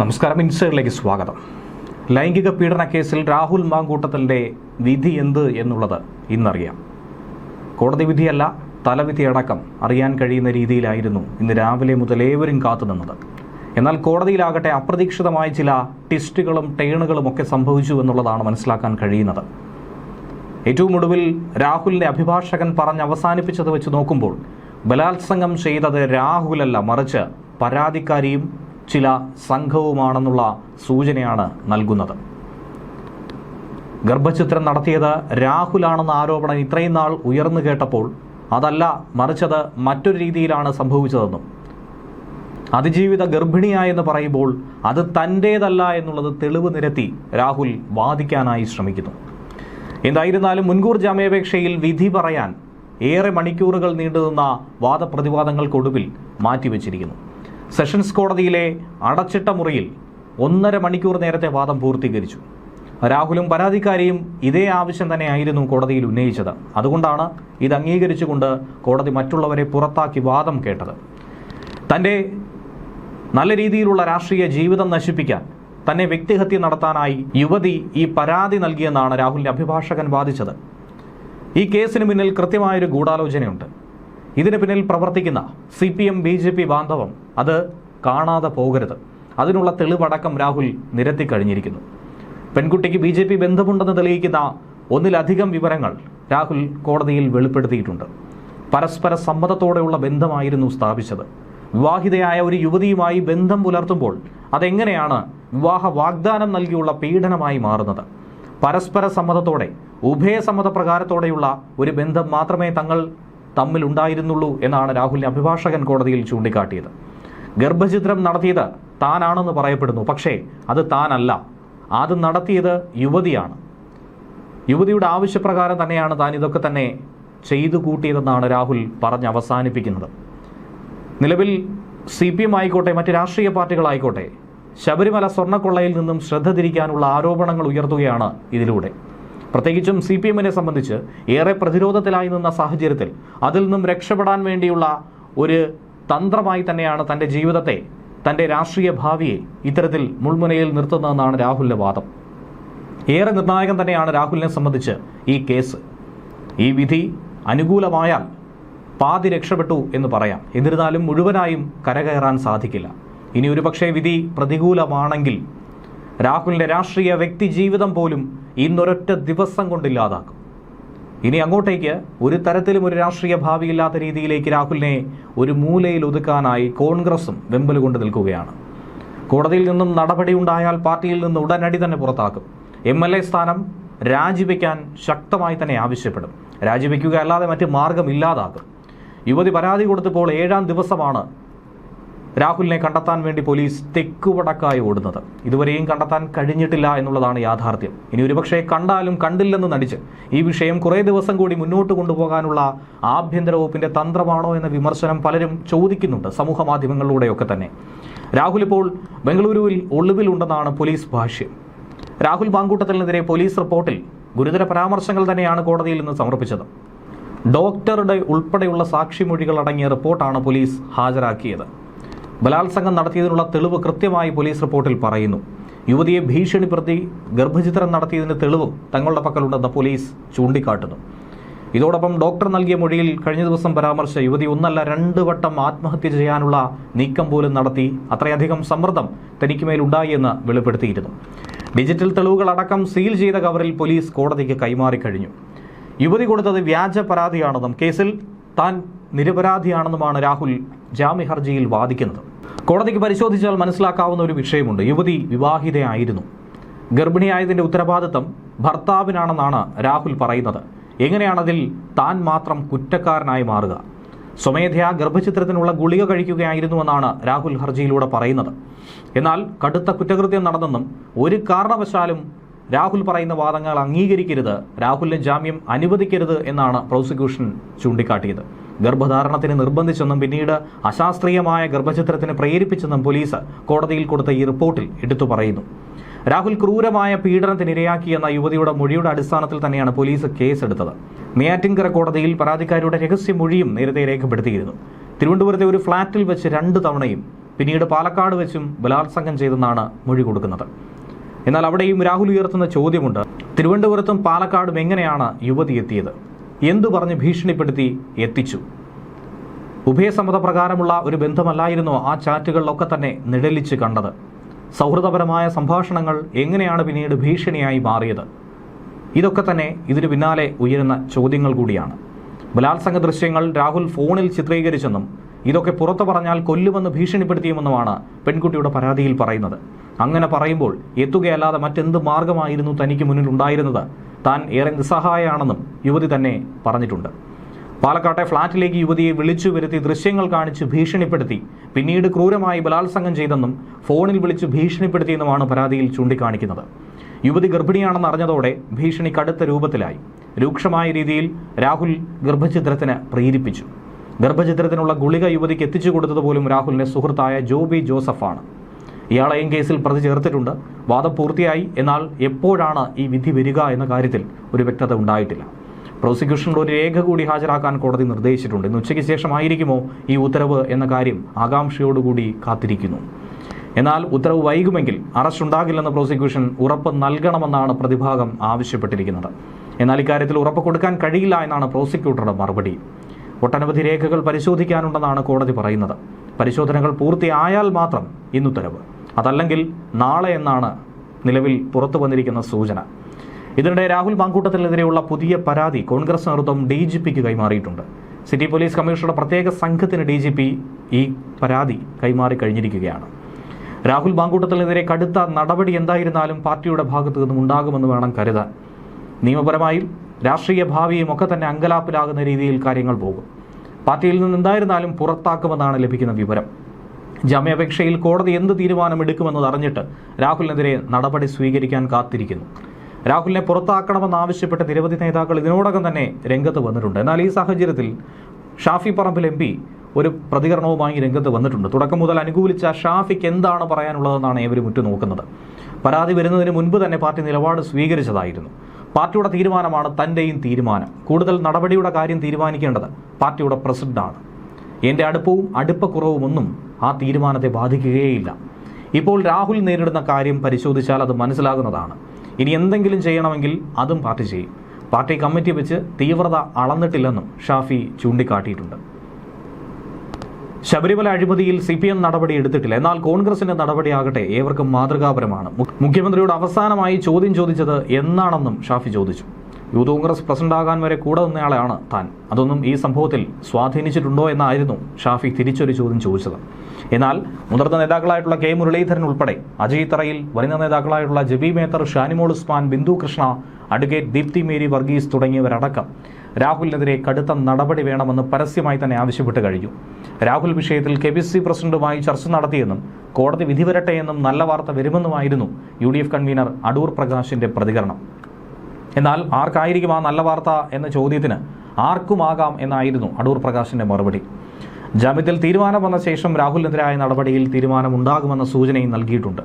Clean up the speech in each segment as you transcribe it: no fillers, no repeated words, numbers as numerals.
നമസ്കാരം, ഇൻസൈഡിലേക്ക് സ്വാഗതം. ലൈംഗിക പീഡന കേസിൽ രാഹുൽ മാങ്കൂട്ടത്തിൻ്റെ വിധി എന്ത് എന്നുള്ളത് ഇന്നറിയാം. കോടതി വിധിയല്ല, തലവിധി അടക്കം അറിയാൻ കഴിയുന്ന രീതിയിലായിരുന്നു ഇന്ന് രാവിലെ മുതൽ ഏവരും കാത്തുനിന്നത്. എന്നാൽ കോടതിയിലാകട്ടെ അപ്രതീക്ഷിതമായ ചില ട്വിസ്റ്റുകളും ടേണുകളും ഒക്കെ സംഭവിച്ചു എന്നുള്ളതാണ് മനസ്സിലാക്കാൻ കഴിയുന്നത്. ഏറ്റവും ഒടുവിൽ രാഹുലിൻ്റെ അഭിഭാഷകൻ പറഞ്ഞ് അവസാനിപ്പിച്ചത് വെച്ച് നോക്കുമ്പോൾ ബലാത്സംഗം ചെയ്തത് രാഹുലല്ല, മറിച്ച് പരാതിക്കാരിയും ചില സംഘവുമാണെന്നുള്ള സൂചനയാണ് നൽകുന്നത്. ഗർഭചിത്രം നടത്തിയത് രാഹുലാണെന്ന ആരോപണം ഇത്രയും നാൾ ഉയർന്നു കേട്ടപ്പോൾ അതല്ല, മറിച്ചത് മറ്റൊരു രീതിയിലാണ് സംഭവിച്ചതെന്നും അതിജീവിത ഗർഭിണിയായെന്ന് പറയുമ്പോൾ അത് തൻ്റേതല്ല എന്നുള്ളത് തെളിവ് നിരത്തി രാഹുൽ വാദിക്കാനായി ശ്രമിക്കുന്നു. എന്തായിരുന്നാലും മുൻകൂർ ജാമ്യാപേക്ഷയിൽ വിധി പറയാൻ ഏറെ മണിക്കൂറുകൾ നീണ്ടുനിന്ന വാദപ്രതിവാദങ്ങൾക്കൊടുവിൽ മാറ്റിവെച്ചിരിക്കുന്നു. സെഷൻസ് കോടതിയിലെ അടച്ചിട്ട മുറിയിൽ 1.5 മണിക്കൂർ നേരത്തെ വാദം പൂർത്തീകരിച്ചു. രാഹുലും പരാതിക്കാരിയും ഇതേ ആവശ്യം തന്നെയായിരുന്നു കോടതിയിൽ ഉന്നയിച്ചത്. അതുകൊണ്ടാണ് ഇത് അംഗീകരിച്ചുകൊണ്ട് കോടതി മറ്റുള്ളവരെ പുറത്താക്കി വാദം കേട്ടത്. തൻ്റെ നല്ല രീതിയിലുള്ള രാഷ്ട്രീയ ജീവിതം നശിപ്പിക്കാൻ, തന്നെ വ്യക്തിഹത്യ നടത്താനായി യുവതി ഈ പരാതി നൽകിയെന്നാണ് രാഹുലിൻ്റെ അഭിഭാഷകൻ വാദിച്ചത്. ഈ കേസിന് പിന്നിൽ കൃത്യമായൊരു ഗൂഢാലോചനയുണ്ട്. ഇതിന് പിന്നിൽ പ്രവർത്തിക്കുന്ന CPM BJP ബാന്ധവം അത് കാണാതെ പോകരുത്. അതിനുള്ള തെളിവടക്കം രാഹുൽ നിരത്തി കഴിഞ്ഞിരിക്കുന്നു. പെൺകുട്ടിക്ക് BJP ബന്ധമുണ്ടെന്ന് തെളിയിക്കുന്ന ഒന്നിലധികം വിവരങ്ങൾ രാഹുൽ കോടതിയിൽ വെളിപ്പെടുത്തിയിട്ടുണ്ട്. പരസ്പര സമ്മതത്തോടെയുള്ള ബന്ധമായിരുന്നു സ്ഥാപിച്ചത്. വിവാഹിതയായ ഒരു യുവതിയുമായി ബന്ധം പുലർത്തുമ്പോൾ അതെങ്ങനെയാണ് വിവാഹ വാഗ്ദാനം നൽകിയുള്ള പീഡനമായി മാറുന്നത്? പരസ്പര സമ്മതത്തോടെ, ഉഭയസമ്മതപ്രകാരത്തോടെയുള്ള ഒരു ബന്ധം മാത്രമേ തങ്ങൾ തമ്മിലുണ്ടായിരുന്നുള്ളൂ എന്നാണ് രാഹുലിൻ്റെ അഭിഭാഷകൻ കോടതിയിൽ ചൂണ്ടിക്കാട്ടിയത്. ഗർഭചിത്രം നടത്തിയത് താനാണെന്ന് പറയപ്പെടുന്നു. പക്ഷേ അത് താനല്ല, അത് നടത്തിയത് യുവതിയാണ്. യുവതിയുടെ ആവശ്യപ്രകാരം തന്നെയാണ് താൻ ഇതൊക്കെ തന്നെ ചെയ്തു കൂട്ടിയതെന്നാണ് രാഹുൽ പറഞ്ഞ് അവസാനിപ്പിക്കുന്നത്. നിലവിൽ CPM ആയിക്കോട്ടെ, മറ്റ് രാഷ്ട്രീയ പാർട്ടികളായിക്കോട്ടെ, ശബരിമല സ്വർണ്ണക്കൊള്ളയിൽ നിന്നും ശ്രദ്ധ തിരിക്കാനുള്ള ആരോപണങ്ങൾ ഉയർത്തുകയാണ് ഇതിലൂടെ. പ്രത്യേകിച്ചും CPM-നെ സംബന്ധിച്ച് ഏറെ പ്രതിരോധത്തിലായി നിന്ന സാഹചര്യത്തിൽ അതിൽ നിന്നും രക്ഷപ്പെടാൻ വേണ്ടിയുള്ള ഒരു തന്ത്രമായി തന്നെയാണ് തൻ്റെ ജീവിതത്തെ, തൻ്റെ രാഷ്ട്രീയ ഭാവിയെ ഇത്തരത്തിൽ മുൾമുനയിൽ നിർത്തുന്നതെന്നാണ് രാഹുലിൻ്റെ വാദം. ഏറെ നിർണായകം തന്നെയാണ് രാഹുലിനെ സംബന്ധിച്ച് ഈ കേസ്. ഈ വിധി അനുകൂലമായാൽ പാതി രക്ഷപ്പെട്ടു എന്ന് പറയാം. എന്നിരുന്നാലും മുഴുവനായും കരകയറാൻ സാധിക്കില്ല. ഇനി ഒരുപക്ഷെ വിധി പ്രതികൂലമാണെങ്കിൽ രാഹുലിൻ്റെ രാഷ്ട്രീയ വ്യക്തി ജീവിതം പോലും ഇന്നൊരൊറ്റ ദിവസം കൊണ്ടില്ലാതാക്കും. ഇനി അങ്ങോട്ടേക്ക് ഒരു തരത്തിലും ഒരു രാഷ്ട്രീയ ഭാവിയില്ലാത്ത രീതിയിലേക്ക് രാഹുലിനെ ഒരു മൂലയിൽ ഒതുക്കാനായി കോൺഗ്രസും വെമ്പൽ കൊണ്ട് നിൽക്കുകയാണ്. കോടതിയിൽ നിന്നും നടപടി ഉണ്ടായാൽ പാർട്ടിയിൽ നിന്ന് ഉടനടി തന്നെ പുറത്താക്കും. MLA സ്ഥാനം രാജിവെക്കാൻ ശക്തമായി തന്നെ ആവശ്യപ്പെടും. രാജിവെക്കുക അല്ലാതെ മറ്റ് മാർഗമില്ലാതാക്കും. യുവതി പരാതി കൊടുത്തപ്പോൾ 7-ാം ദിവസമാണ് രാഹുലിനെ കണ്ടെത്താൻ വേണ്ടി പോലീസ് തെക്കുവടക്കായി ഓടുന്നത്. ഇതുവരെയും കണ്ടെത്താൻ കഴിഞ്ഞിട്ടില്ല എന്നുള്ളതാണ് യാഥാർത്ഥ്യം. ഇനി ഒരുപക്ഷെ കണ്ടാലും കണ്ടില്ലെന്ന് നടിച്ച് ഈ വിഷയം കുറേ ദിവസം കൂടി മുന്നോട്ട് കൊണ്ടുപോകാനുള്ള ആഭ്യന്തര വകുപ്പിൻ്റെ തന്ത്രമാണോ എന്ന വിമർശനം പലരും ചോദിക്കുന്നുണ്ട്, സമൂഹ മാധ്യമങ്ങളിലൂടെയൊക്കെ തന്നെ. രാഹുൽ ഇപ്പോൾ ബംഗളൂരുവിൽ ഒളിവിലുണ്ടെന്നാണ് പോലീസ് ഭാഷ്യം. രാഹുൽ മാങ്കൂട്ടത്തിനെതിരെ പോലീസ് റിപ്പോർട്ടിൽ ഗുരുതര പരാമർശങ്ങൾ തന്നെയാണ് കോടതിയിൽ നിന്ന് സമർപ്പിച്ചത്. ഡോക്ടറുടെ ഉൾപ്പെടെയുള്ള സാക്ഷിമൊഴികൾ അടങ്ങിയ റിപ്പോർട്ടാണ് പോലീസ് ഹാജരാക്കിയത്. ബലാത്സംഗം നടത്തിയതിനുള്ള തെളിവ് കൃത്യമായി പോലീസ് റിപ്പോർട്ടിൽ പറയുന്നു. യുവതിയെ ഭീഷണിപ്പെടുത്തി ഗർഭചിത്രം നടത്തിയതിന് തെളിവും തങ്ങളുടെ പക്കലുണ്ടെന്ന് പോലീസ് ചൂണ്ടിക്കാട്ടുന്നു. ഇതോടൊപ്പം ഡോക്ടർ നൽകിയ മൊഴിയിൽ കഴിഞ്ഞ ദിവസം പരാമർശിച്ച യുവതി 1 അല്ല 2 വട്ടം ആത്മഹത്യ ചെയ്യാനുള്ള നീക്കം പോലും നടത്തി, അത്രയധികം സമ്മർദ്ദം തനിക്കുമേലുണ്ടായി എന്ന് വെളിപ്പെടുത്തിയിരുന്നു. ഡിജിറ്റൽ തെളിവുകളടക്കം സീൽ ചെയ്ത കവറിൽ പോലീസ് കോടതിക്ക് കൈമാറിക്കഴിഞ്ഞു. യുവതി കൊടുത്തത് വ്യാജ പരാതിയാണെന്നും കേസിൽ താൻ നിരപരാധിയാണെന്നുമാണ് രാഹുൽ ജാമ്യ ഹർജിയിൽ വാദിക്കുന്നത്. കോടതിക്ക് പരിശോധിച്ചാൽ മനസ്സിലാക്കാവുന്ന ഒരു വിഷയമുണ്ട്. യുവതി വിവാഹിതയായിരുന്നു. ഗർഭിണിയായതിൻ്റെ ഉത്തരവാദിത്തം ഭർത്താവിനാണെന്നാണ് രാഹുൽ പറയുന്നത്. എങ്ങനെയാണതിൽ താൻ മാത്രം കുറ്റക്കാരനായി മാറുക? സ്വമേധയാ ഗർഭചിത്രത്തിനുള്ള ഗുളിക കഴിക്കുകയായിരുന്നുവെന്നാണ് രാഹുൽ ഹർജിയിലൂടെ പറയുന്നത്. എന്നാൽ കടുത്ത കുറ്റകൃത്യം നടന്നെന്നും ഒരു കാരണവശാലും രാഹുൽ പറയുന്ന വാദങ്ങൾ അംഗീകരിക്കരുത്, രാഹുലിന് ജാമ്യം അനുവദിക്കരുത് എന്നാണ് പ്രോസിക്യൂഷൻ ചൂണ്ടിക്കാട്ടിയത്. ഗർഭധാരണത്തിന് നിർബന്ധിച്ചെന്നും പിന്നീട് അശാസ്ത്രീയമായ ഗർഭചിത്രത്തിന് പ്രേരിപ്പിച്ചെന്നും പോലീസ് കോടതിയിൽ കൊടുത്ത ഈ റിപ്പോർട്ടിൽ എടുത്തു പറയുന്നു. രാഹുൽ ക്രൂരമായ പീഡനത്തിനിരയാക്കിയെന്ന യുവതിയുടെ മൊഴിയുടെ അടിസ്ഥാനത്തിൽ തന്നെയാണ് പോലീസ് കേസെടുത്തത്. നെയ്യാറ്റിൻകര കോടതിയിൽ പരാതിക്കാരിയുടെ രഹസ്യമൊഴിയും നേരത്തെ രേഖപ്പെടുത്തിയിരുന്നു. തിരുവനന്തപുരത്തെ ഒരു ഫ്ളാറ്റിൽ വെച്ച് 2 തവണയും പിന്നീട് പാലക്കാട് വെച്ചും ബലാത്സംഗം ചെയ്തെന്നാണ് മൊഴി കൊടുക്കുന്നത്. എന്നാൽ അവിടെയും രാഹുൽ ഉയർത്തുന്ന ചോദ്യമുണ്ട്. തിരുവനന്തപുരത്തും പാലക്കാടും എങ്ങനെയാണ് യുവതി എത്തിയത്? എന്തു പറഞ്ഞ് ഭീഷണിപ്പെടുത്തി എത്തിച്ചു? ഉഭയസമ്മതപ്രകാരമുള്ള ഒരു ബന്ധമല്ലായിരുന്നോ ആ ചാറ്റുകളിലൊക്കെ തന്നെ നിഴലിച്ച് കണ്ടത്? സൗഹൃദപരമായ സംഭാഷണങ്ങൾ എങ്ങനെയാണ് പിന്നീട് ഭീഷണിയായി മാറിയത്? ഇതൊക്കെ തന്നെ ഇതിനു പിന്നാലെ ഉയരുന്ന ചോദ്യങ്ങൾ കൂടിയാണ്. ബലാത്സംഗ ദൃശ്യങ്ങൾ രാഹുൽ ഫോണിൽ ചിത്രീകരിച്ചെന്നും ഇതൊക്കെ പുറത്തു പറഞ്ഞാൽ കൊല്ലുമെന്ന് ഭീഷണിപ്പെടുത്തിയുമെന്നുമാണ് പെൺകുട്ടിയുടെ പരാതിയിൽ പറയുന്നത്. അങ്ങനെ പറയുമ്പോൾ എത്തുകയല്ലാതെ മറ്റെന്ത് മാർഗമായിരുന്നു തനിക്ക് മുന്നിൽ ഉണ്ടായിരുന്നത്? താൻ ഏറെ നിസ്സഹായയാണെന്നും യുവതി തന്നെ പറഞ്ഞിട്ടുണ്ട്. പാലക്കാട്ടെ ഫ്ളാറ്റിലേക്ക് യുവതിയെ വിളിച്ചു വരുത്തി ദൃശ്യങ്ങൾ കാണിച്ച് ഭീഷണിപ്പെടുത്തി പിന്നീട് ക്രൂരമായി ബലാത്സംഗം ചെയ്തെന്നും ഫോണിൽ വിളിച്ച് ഭീഷണിപ്പെടുത്തിയെന്നുമാണ് പരാതിയിൽ ചൂണ്ടിക്കാണിക്കുന്നത്. യുവതി ഗർഭിണിയാണെന്ന് അറിഞ്ഞതോടെ ഭീഷണി കടുത്ത രൂപത്തിലായി. രൂക്ഷമായ രീതിയിൽ രാഹുൽ ഗർഭഛിദ്രത്തിന് പ്രേരിപ്പിച്ചു. ഗർഭഛിദ്രത്തിനുള്ള ഗുളിക യുവതിക്ക് എത്തിച്ചു കൊടുത്തതുപോലും രാഹുലിന്റെ സുഹൃത്തായ ജോബി ജോസഫാണ്. ഇയാളെയും കേസിൽ പ്രതി ചേർത്തിട്ടുണ്ട്. വാദം പൂർത്തിയായി. എന്നാൽ എപ്പോഴാണ് ഈ വിധി വരിക എന്ന കാര്യത്തിൽ ഒരു വ്യക്തത ഉണ്ടായിട്ടില്ല. പ്രോസിക്യൂഷനോട് ഒരു രേഖ കൂടി ഹാജരാക്കാൻ കോടതി നിർദ്ദേശിച്ചിട്ടുണ്ട്. ഇന്ന് ഉച്ചയ്ക്ക് ശേഷമായിരിക്കുമോ ഈ ഉത്തരവ് എന്ന കാര്യം ആകാംക്ഷയോടുകൂടി കാത്തിരിക്കുന്നു. എന്നാൽ ഉത്തരവ് വൈകുമെങ്കിൽ അറസ്റ്റ് ഉണ്ടാകില്ലെന്ന് പ്രോസിക്യൂഷൻ ഉറപ്പ് നൽകണമെന്നാണ് പ്രതിഭാഗം ആവശ്യപ്പെട്ടിരിക്കുന്നത്. എന്നാൽ ഇക്കാര്യത്തിൽ ഉറപ്പ് കൊടുക്കാൻ കഴിയില്ല എന്നാണ് പ്രോസിക്യൂട്ടറുടെ മറുപടി. ഒട്ടനവധി രേഖകൾ പരിശോധിക്കാനുണ്ടെന്നാണ് കോടതി പറയുന്നത്. പരിശോധനകൾ പൂർത്തിയായാൽ മാത്രം ഇന്നുത്തരവ്, അതല്ലെങ്കിൽ നാളെ എന്നാണ് നിലവിൽ പുറത്തു വന്നിരിക്കുന്ന സൂചന. ഇതിനിടെ രാഹുൽ മാങ്കൂട്ടത്തിനെതിരെയുള്ള പുതിയ പരാതി കോൺഗ്രസ് നേതൃത്വം DGPക്ക് കൈമാറിയിട്ടുണ്ട്. സിറ്റി പോലീസ് കമ്മീഷണറുടെ പ്രത്യേക സംഘത്തിന് DGP ഈ പരാതി കൈമാറി കഴിഞ്ഞിരിക്കുകയാണ്. രാഹുൽ മാങ്കൂട്ടത്തിനെതിരെ കടുത്ത നടപടി എന്തായിരുന്നാലും പാർട്ടിയുടെ ഭാഗത്തു നിന്നും ഉണ്ടാകുമെന്ന് വേണം കരുതാൻ. നിയമപരമായും രാഷ്ട്രീയ ഭാവിയും ഒക്കെ തന്നെ അങ്കലാപ്പിലാകുന്ന രീതിയിൽ കാര്യങ്ങൾ പോകും. പാർട്ടിയിൽ നിന്ന് എന്തായിരുന്നാലും പുറത്താക്കുമെന്നാണ് ലഭിക്കുന്ന വിവരം. ജാമ്യാപേക്ഷയിൽ കോടതി എന്ത് തീരുമാനമെടുക്കുമെന്നത് അറിഞ്ഞിട്ട് രാഹുലിനെതിരെ നടപടി സ്വീകരിക്കാൻ കാത്തിരിക്കുന്നു. രാഹുലിനെ പുറത്താക്കണമെന്നാവശ്യപ്പെട്ട് നിരവധി നേതാക്കൾ ഇതിനോടകം തന്നെ രംഗത്ത് വന്നിട്ടുണ്ട്. എന്നാൽ ഈ സാഹചര്യത്തിൽ ഷാഫി പറമ്പിൽ MP ഒരു പ്രതികരണവുമായി രംഗത്ത് വന്നിട്ടുണ്ട്. തുടക്കം മുതൽ അനുകൂലിച്ച ഷാഫിക്ക് എന്താണ് പറയാനുള്ളതെന്നാണ് ഏവരും ഉറ്റുനോക്കുന്നത്. പരാതി വരുന്നതിന് മുൻപ് തന്നെ പാർട്ടി നിലപാട് സ്വീകരിച്ചതായിരുന്നു. പാർട്ടിയുടെ തീരുമാനമാണ് തൻ്റെയും തീരുമാനം. കൂടുതൽ നടപടിയുടെ കാര്യം തീരുമാനിക്കേണ്ടത് പാർട്ടിയുടെ പ്രസിഡന്റാണ്. എൻ്റെ അടുപ്പവും അടുപ്പക്കുറവും ഒന്നും ആ തീരുമാനത്തെ ബാധിക്കുകയേയില്ല. ഇപ്പോൾ രാഹുൽ നേരിടുന്ന കാര്യം പരിശോധിച്ചാൽ അത് മനസ്സിലാകുന്നതാണ്. ഇനി എന്തെങ്കിലും ചെയ്യണമെങ്കിൽ അതും പാർട്ടി ചെയ്യും. പാർട്ടി കമ്മിറ്റി വെച്ച് തീവ്രത അളന്നിട്ടില്ലെന്നും ഷാഫി ചൂണ്ടിക്കാട്ടിയിട്ടുണ്ട്. ശബരിമല അഴിമതിയിൽ CPM നടപടി എടുത്തിട്ടില്ല. എന്നാൽ കോൺഗ്രസിന്റെ നടപടിയാകട്ടെ ഏവർക്കും മാതൃകാപരമാണ്. മുഖ്യമന്ത്രിയോട് അവസാനമായി ചോദ്യം ചോദിച്ചത് എന്നാണെന്നും ഷാഫി ചോദിച്ചു. യൂത്ത് കോൺഗ്രസ് പ്രസിഡന്റാകാൻ വരെ കൂടെ നിന്നയാളെയാണ് താൻ. അതൊന്നും ഈ സംഭവത്തിൽ സ്വാധീനിച്ചിട്ടുണ്ടോ എന്നായിരുന്നു ഷാഫി തിരിച്ചൊരു ചോദ്യം ചോദിച്ചത്. എന്നാൽ മുതിർന്ന നേതാക്കളായിട്ടുള്ള K മുരളീധരൻ ഉൾപ്പെടെ അജയ് തറയിൽ, വനിതാ നേതാക്കളായിട്ടുള്ള ജബി മേത്തർ, ഷാനിമോൾ ഉസ്മാൻ, ബിന്ദു കൃഷ്ണ, അഡ്വക്കേറ്റ് ദീപ്തി മേരി വർഗീസ് തുടങ്ങിയവരടക്കം രാഹുലിനെതിരെ കടുത്ത നടപടി വേണമെന്ന് പരസ്യമായി തന്നെ ആവശ്യപ്പെട്ട് കഴിഞ്ഞു. രാഹുൽ വിഷയത്തിൽ KPCC പ്രസിഡന്റുമായി ചർച്ച നടത്തിയെന്നും കോടതി വിധി വരട്ടെ എന്നും നല്ല വാർത്ത വരുമെന്നുമായിരുന്നു UDF കൺവീനർ അടൂർ പ്രകാശിന്റെ പ്രതികരണം. എന്നാൽ ആർക്കായിരിക്കും ആ നല്ല വാർത്ത എന്ന ചോദ്യത്തിന് ആർക്കുമാകാം എന്നായിരുന്നു അടൂർ പ്രകാശിന്റെ മറുപടി. ജാമ്യത്തിൽ തീരുമാനം വന്ന ശേഷം രാഹുലിനെതിരായ നടപടിയിൽ തീരുമാനമുണ്ടാകുമെന്ന സൂചനയും നൽകിയിട്ടുണ്ട്.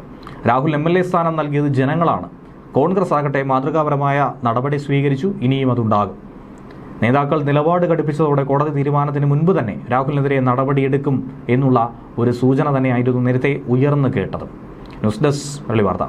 രാഹുൽ MLA സ്ഥാനം നൽകിയത് ജനങ്ങളാണ്. കോൺഗ്രസ് ആകട്ടെ മാതൃകാപരമായ നടപടി സ്വീകരിച്ചു. ഇനിയും അതുണ്ടാകും. നേതാക്കൾ നിലപാട് ഘടിപ്പിച്ചതോടെ കോടതി തീരുമാനത്തിന് മുൻപ് തന്നെ രാഹുലിനെതിരെ നടപടിയെടുക്കും എന്നുള്ള ഒരു സൂചന തന്നെയായിരുന്നു നേരത്തെ ഉയർന്നു കേട്ടത്. News desk വെള്ളിവാർത്ത.